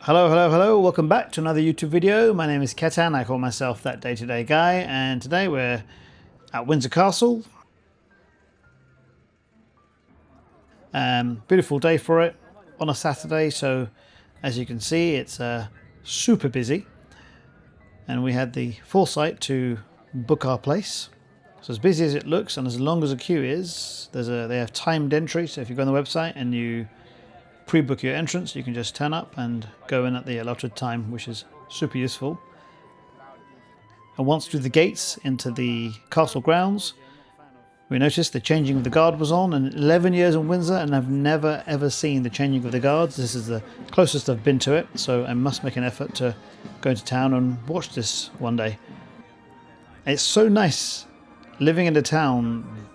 Hello, hello, hello. Welcome back to another YouTube video. My name is Ketan. I call myself that day-to-day guy. And today we're at Windsor Castle. Beautiful day for it on a Saturday. So as you can see, it's super busy. And we had the foresight to book our place. So as busy as it looks and as long as the queue is, they have timed entry. So if you go on the website and you pre-book your entrance, you can just turn up and go in at the allotted time, which is super useful. And once through the gates into the castle grounds, we noticed the changing of the guard was on. And 11 years in Windsor, and I've never ever seen the changing of the guards. This is the closest I've been to it, so I must make an effort to go into town and watch this one day. It's so nice living in a town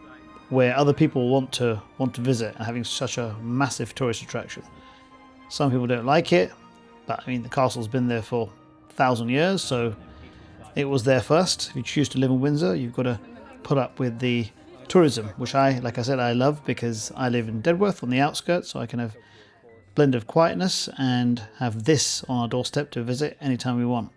where other people want to visit and having such a massive tourist attraction. Some people don't like it, but I mean the castle's been there for 1,000 years, so it was there first. If you choose to live in Windsor, you've got to put up with the tourism, which like I said, I love because I live in Dedworth on the outskirts, so I can have a blend of quietness and have this on our doorstep to visit anytime we want.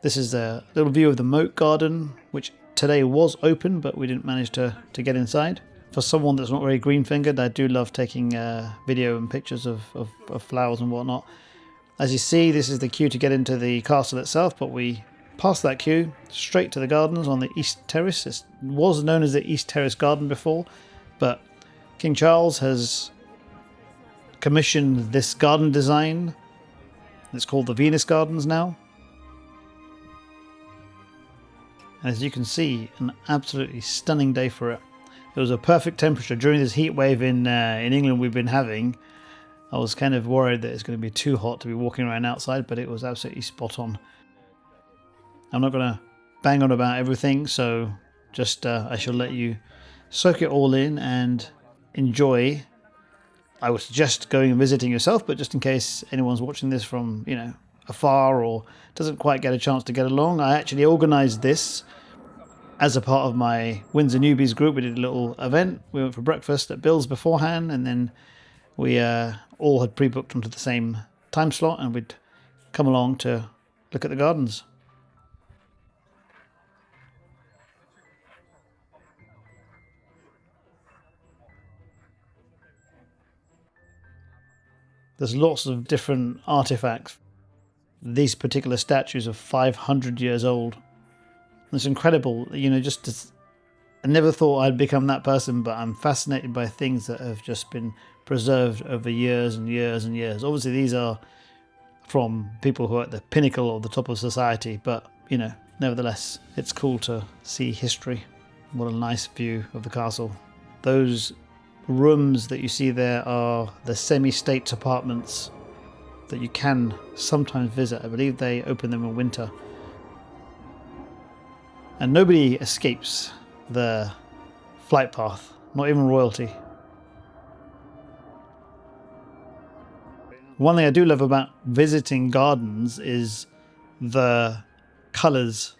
This is a little view of the moat garden, which today was open, but we didn't manage to get inside. For someone that's not very green-fingered, I do love taking video and pictures of flowers and whatnot. As you see, this is the queue to get into the castle itself, but we passed that queue straight to the gardens on the East Terrace. It was known as the East Terrace Garden before, but King Charles has commissioned this garden design. It's called the Venus Gardens now. As you can see, an absolutely stunning day for it. It was a perfect temperature during this heat wave in England we've been having. I was kind of worried that it's going to be too hot to be walking around outside, but it was absolutely spot on. I'm not going to bang on about everything, so just I shall let you soak it all in and enjoy. I would suggest going and visiting yourself, but just in case anyone's watching this from, afar or doesn't quite get a chance to get along, I actually organised this as a part of my Windsor Newbies group. We did a little event. We went for breakfast at Bill's beforehand, and then we all had pre-booked onto the same time slot, and we'd come along to look at the gardens. There's lots of different artifacts. These particular statues are 500 years old. It's incredible, I never thought I'd become that person, but I'm fascinated by things that have just been preserved over years and years and years. Obviously, these are from people who are at the pinnacle or the top of society, but, nevertheless, it's cool to see history. What a nice view of the castle. Those rooms that you see there are the semi-state apartments that you can sometimes visit. I believe they open them in winter. And nobody escapes the flight path, not even royalty. One thing I do love about visiting gardens is the colours.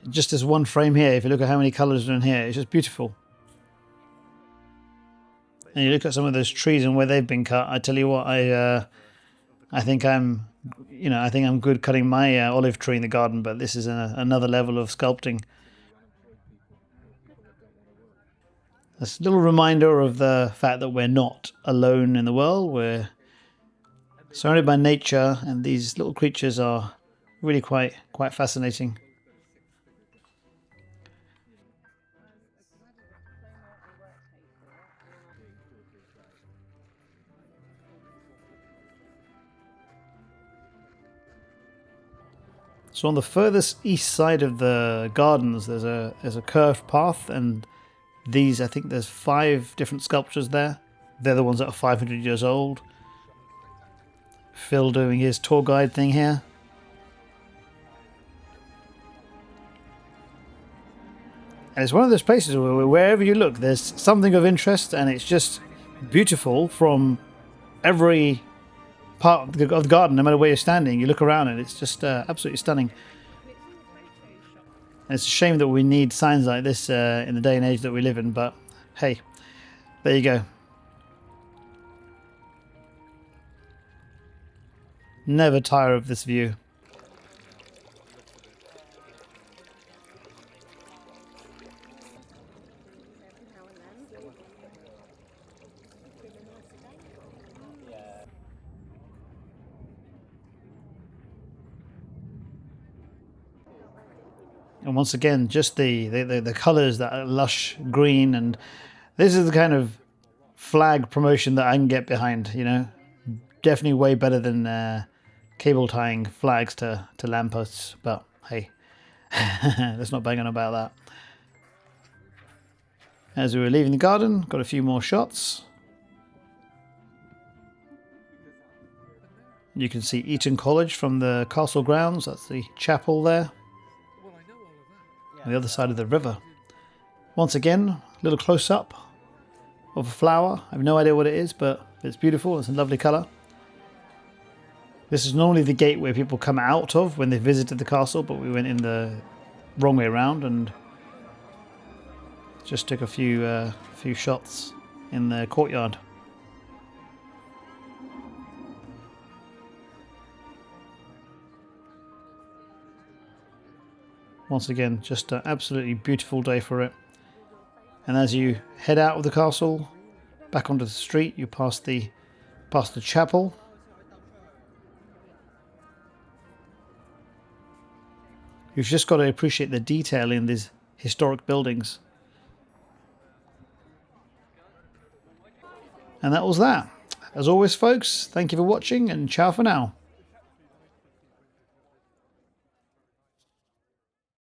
Just this one frame here, if you look at how many colours are in here, it's just beautiful. And you look at some of those trees and where they've been cut, I tell you what, I think I'm good cutting my olive tree in the garden, but this is another level of sculpting. It's a little reminder of the fact that we're not alone in the world. We're surrounded by nature, and these little creatures are really quite fascinating. So on the furthest east side of the gardens, there's a curved path, and these, I think there's 5 different sculptures there. They're the ones that are 500 years old. Phil doing his tour guide thing here. And it's one of those places where wherever you look, there's something of interest, and it's just beautiful from every part of the garden. No matter where you're standing, you look around and it's just absolutely stunning. And it's a shame that we need signs like this in the day and age that we live in, but hey, there you go. Never tire of this view. And once again, just the colours, that lush green, and this is the kind of flag promotion that I can get behind, you know. Definitely way better than cable tying flags to lampposts, but hey, let's not bang on about that. As we were leaving the garden, got a few more shots. You can see Eton College from the castle grounds. That's the chapel there. On the other side of the river. Once again, a little close up of a flower. I have no idea what it is, but it's beautiful. It's a lovely colour. This is normally the gate where people come out of when they visited the castle, but we went in the wrong way around and just took a few shots in the courtyard. Once again, just an absolutely beautiful day for it. And as you head out of the castle, back onto the street, you pass the chapel. You've just got to appreciate the detail in these historic buildings. And that was that. As always, folks, thank you for watching, and ciao for now.